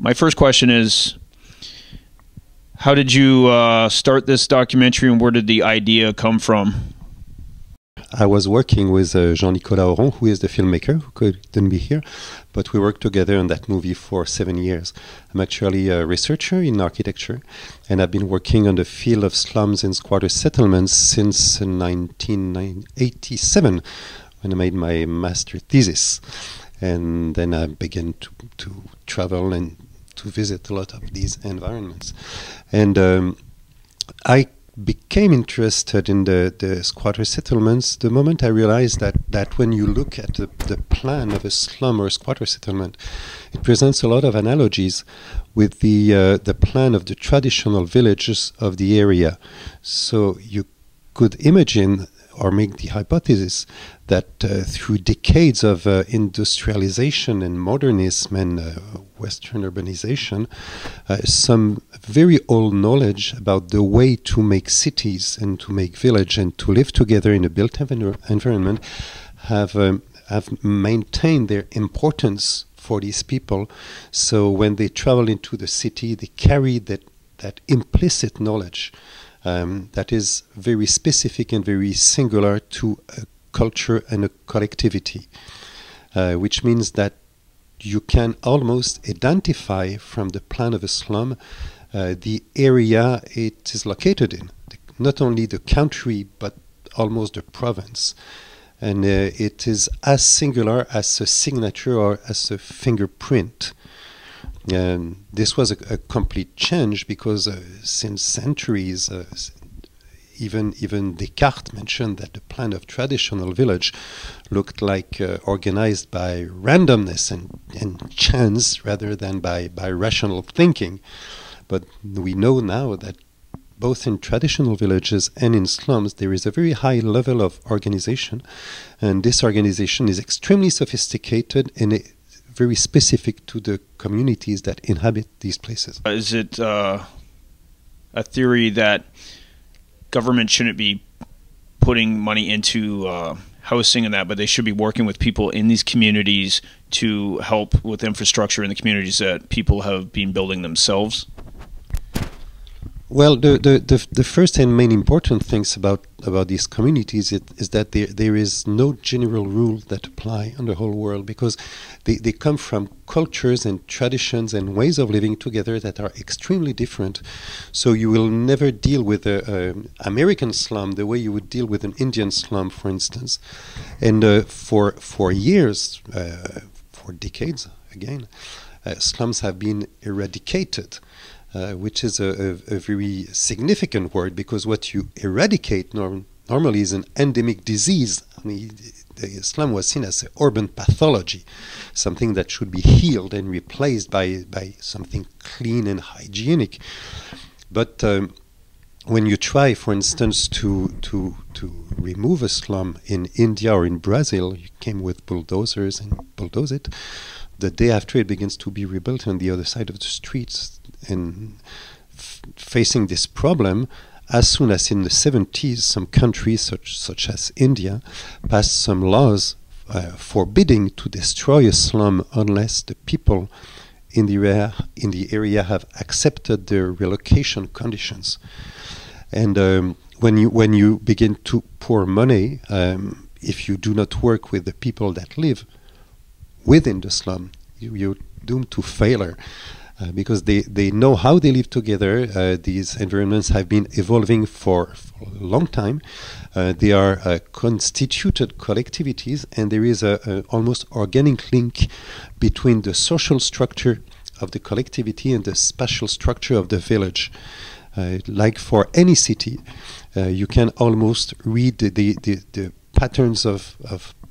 My first question is, how did you start this documentary, and where did the idea come from? I was working with Jean-Nicolas, who is the filmmaker, who couldn't be here, but we worked together on that movie for 7 years. I'm actually a researcher in architecture, and I've been working on the field of slums and squatter settlements since 1987, when I made my master thesis. And then I began to travel and to visit a lot of these environments. And I became interested in the squatter settlements the moment I realized that when you look at the plan of a slum or a squatter settlement, it presents a lot of analogies with the plan of the traditional villages of the area. So you could imagine or make the hypothesis that through decades of industrialization and modernism and Western urbanization, some very old knowledge about the way to make cities and to make village and to live together in a built environment have maintained their importance for these people. So when they travel into the city, they carry that implicit knowledge that is very specific and very singular to a culture and a collectivity, which means that you can almost identify from the plan of a slum the area it is located in, not only the country but almost the province. And it is as singular as a signature or as a fingerprint. And this was a complete change because since centuries, even Descartes mentioned that the plan of traditional village looked like organized by randomness and chance rather than by rational thinking. But we know now that both in traditional villages and in slums, there is a very high level of organization, and this organization is extremely sophisticated and very specific to the communities that inhabit these places. Is it a theory that government shouldn't be putting money into housing and that, but they should be working with people in these communities to help with infrastructure in the communities that people have been building themselves? Well, the first and main important things about these communities is that there is no general rule that apply on the whole world, because they come from cultures and traditions and ways of living together that are extremely different. So you will never deal with an American slum the way you would deal with an Indian slum, for instance. And for years, for decades again, slums have been eradicated. Which is a very significant word, because what you eradicate normally is an endemic disease. I mean, the slum was seen as an urban pathology, something that should be healed and replaced by something clean and hygienic. But when you try, for instance, to remove a slum in India or in Brazil, you came with bulldozers and bulldoze it. The day after, it begins to be rebuilt on the other side of the streets. And facing this problem, as soon as in the 70s, some countries such as India passed some laws forbidding to destroy a slum unless the people in the area have accepted their relocation conditions. And when you begin to pour money, if you do not work with the people that live within the slum, you're doomed to failure. Because they know how they live together. These environments have been evolving for a long time. They are constituted collectivities, and there is a almost organic link between the social structure of the collectivity and the spatial structure of the village. Like for any city, you can almost read the patterns of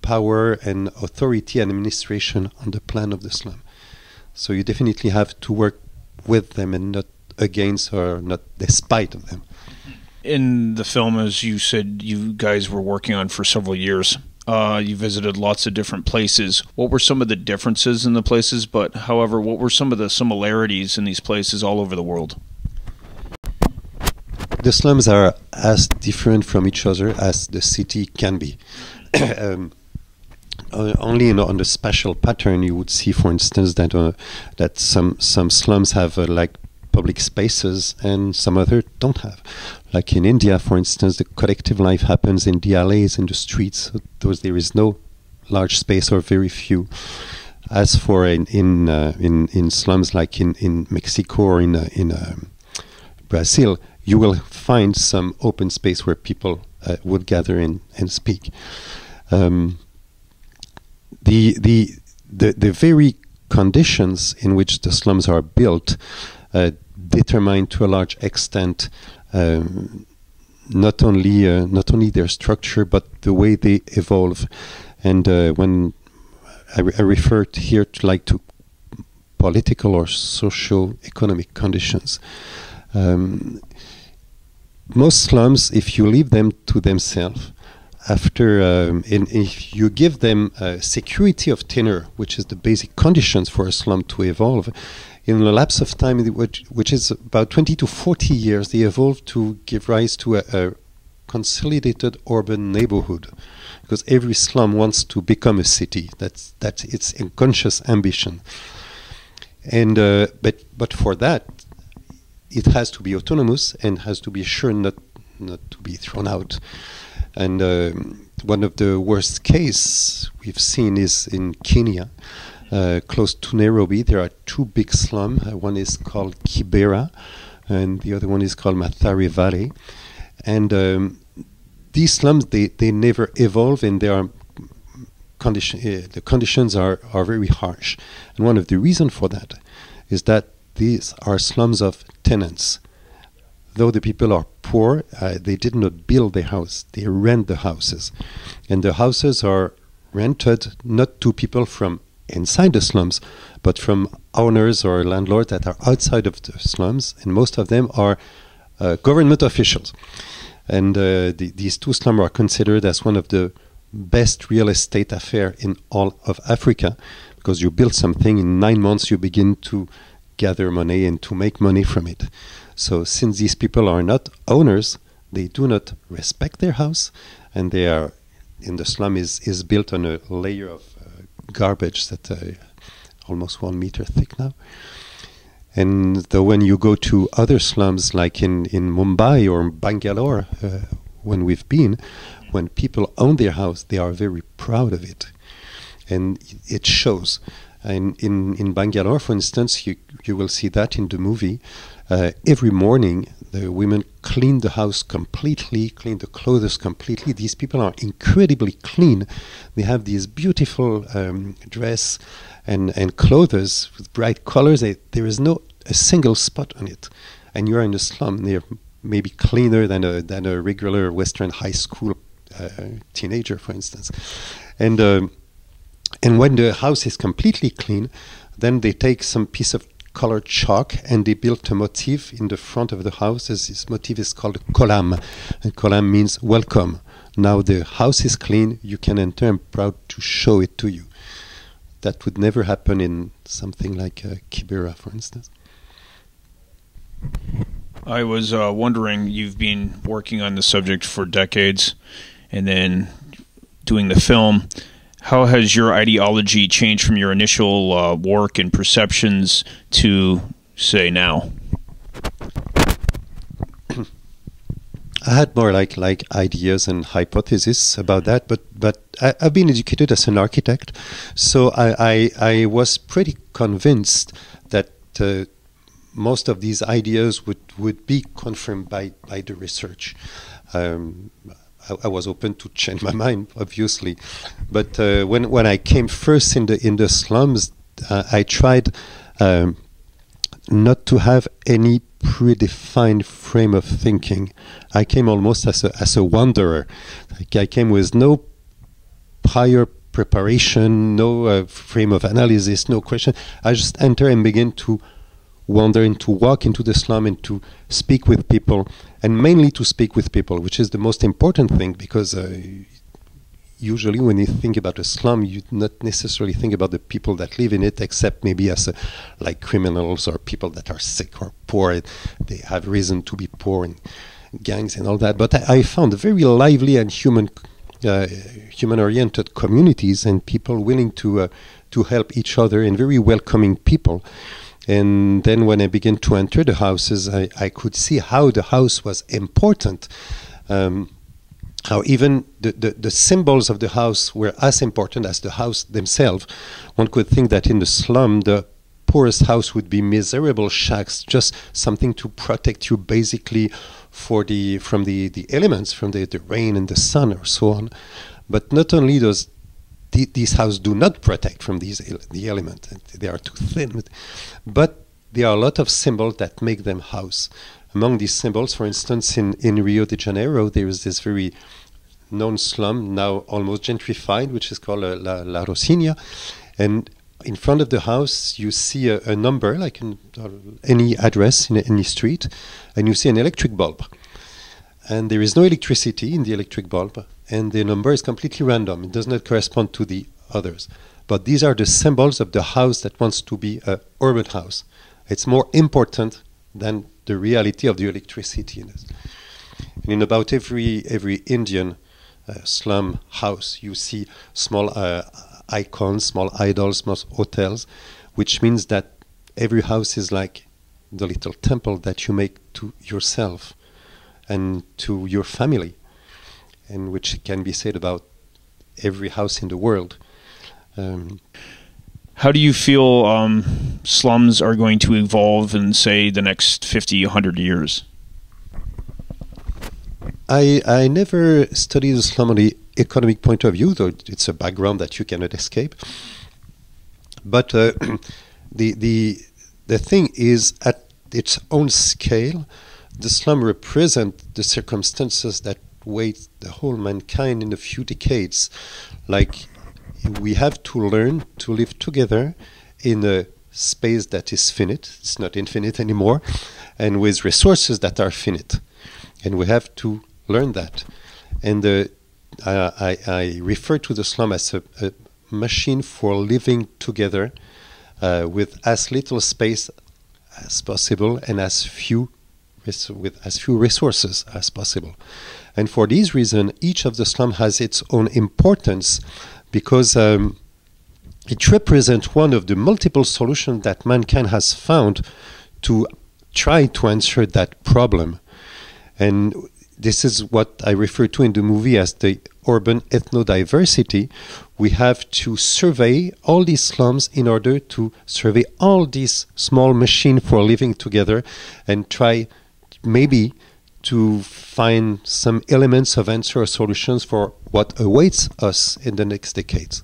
power and authority and administration on the plan of the slum. So you definitely have to work with them and not against or not despite of them. In the film, as you said, you guys were working on for several years. You visited lots of different places. What were some of the differences in the places? But however, what were some of the similarities in these places all over the world? The slums are as different from each other as the city can be. only on the spatial pattern you would see, for instance, that some slums have like public spaces and some other don't have. Like in India, for instance, the collective life happens in the alleys, in the streets. Those there is no large space or very few. As for in slums like in Mexico or in Brazil, you will find some open space where people would gather and speak. The very conditions in which the slums are built determine to a large extent not only their structure but the way they evolve. And when I refer here to political or socio-economic conditions. Most slums, if you leave them to themselves, if you give them security of tenure, which is the basic conditions for a slum to evolve, in the lapse of time, which is about 20 to 40 years, they evolve to give rise to a consolidated urban neighborhood, because every slum wants to become a city. That's its unconscious ambition. And but for that, it has to be autonomous and has to be sure not to be thrown out. And one of the worst cases we've seen is in Kenya, close to Nairobi. There are two big slums. One is called Kibera, and the other one is called Mathare Valley. And these slums, they never evolve, and they are the conditions are very harsh. And one of the reasons for that is that these are slums of tenants. Though the people are poor, they did not build their house, they rent the houses. And the houses are rented not to people from inside the slums, but from owners or landlords that are outside of the slums, and most of them are government officials. And these two slums are considered as one of the best real estate affair in all of Africa, because you build something, in 9 months you begin to gather money and to make money from it. So since these people are not owners, they do not respect their house, and they are in the slum is built on a layer of garbage that almost 1 meter thick now. And though when you go to other slums like in Mumbai or Bangalore, when we've been, when people own their house, they are very proud of it, and it shows. And in Bangalore, for instance, you will see that in the movie. Every morning, the women clean the house completely, clean the clothes completely. These people are incredibly clean. They have these beautiful dress and clothes with bright colors. There is no a single spot on it. And you're in a slum. They're maybe cleaner than a regular Western high school teenager, for instance. And when the house is completely clean, then they take some piece of colored chalk and they built a motif in the front of the house. This motif is called kolam, and kolam means welcome. Now the house is clean, you can enter. I'm proud to show it to you. That would never happen in something like Kibera, for instance. I was wondering, you've been working on the subject for decades and then doing the film. How has your ideology changed from your initial work and perceptions to, say, now? I had more like ideas and hypotheses about that, but I've been educated as an architect, so I was pretty convinced that most of these ideas would be confirmed by the research. I was open to change my mind, obviously, but when I came first in the slums, I tried not to have any predefined frame of thinking. I came almost as a wanderer. I came with no prior preparation, no frame of analysis, no question. I just enter and begin to wander and to walk into the slum and to speak with people, and mainly to speak with people, which is the most important thing, because usually when you think about a slum, you not necessarily think about the people that live in it, except maybe as like criminals or people that are sick or poor. They have reason to be poor, and gangs and all that. But I found very lively and human human-oriented communities and people willing to help each other and very welcoming people. And then when I began to enter the houses, I could see how the house was important. How even the symbols of the house were as important as the house themselves. One could think that in the slum, the poorest house would be miserable shacks, just something to protect you basically from the elements, from the rain and the sun or so on. But not only does these houses do not protect from the element, they are too thin, but there are a lot of symbols that make them house. Among these symbols, for instance, in Rio de Janeiro, there is this very known slum, now almost gentrified, which is called La Rocinha. And in front of the house, you see a number, like in any address in any street, and you see an electric bulb. And there is no electricity in the electric bulb, and the number is completely random. It does not correspond to the others. But these are the symbols of the house that wants to be an urban house. It's more important than the reality of the electricity in it. And in about every Indian slum house, you see small icons, small idols, small hotels, which means that every house is like the little temple that you make to yourself and to your family, and which can be said about every house in the world. How do you feel slums are going to evolve in, say, the next 50, 100 years? I never studied the slum on the economic point of view, though it's a background that you cannot escape. But the thing is, at its own scale, the slum represents the circumstances that wait the whole mankind in a few decades. Like, we have to learn to live together in a space that is finite, it's not infinite anymore, and with resources that are finite. And we have to learn that. And I refer to the slum as a machine for living together with as little space as possible and with as few resources as possible. And for this reason, each of the slum has its own importance, because it represents one of the multiple solutions that mankind has found to try to answer that problem. And this is what I refer to in the movie as the urban ethnodiversity. We have to survey all these slums in order to survey all these small machines for living together and try maybe to find some elements of answer or solutions for what awaits us in the next decades.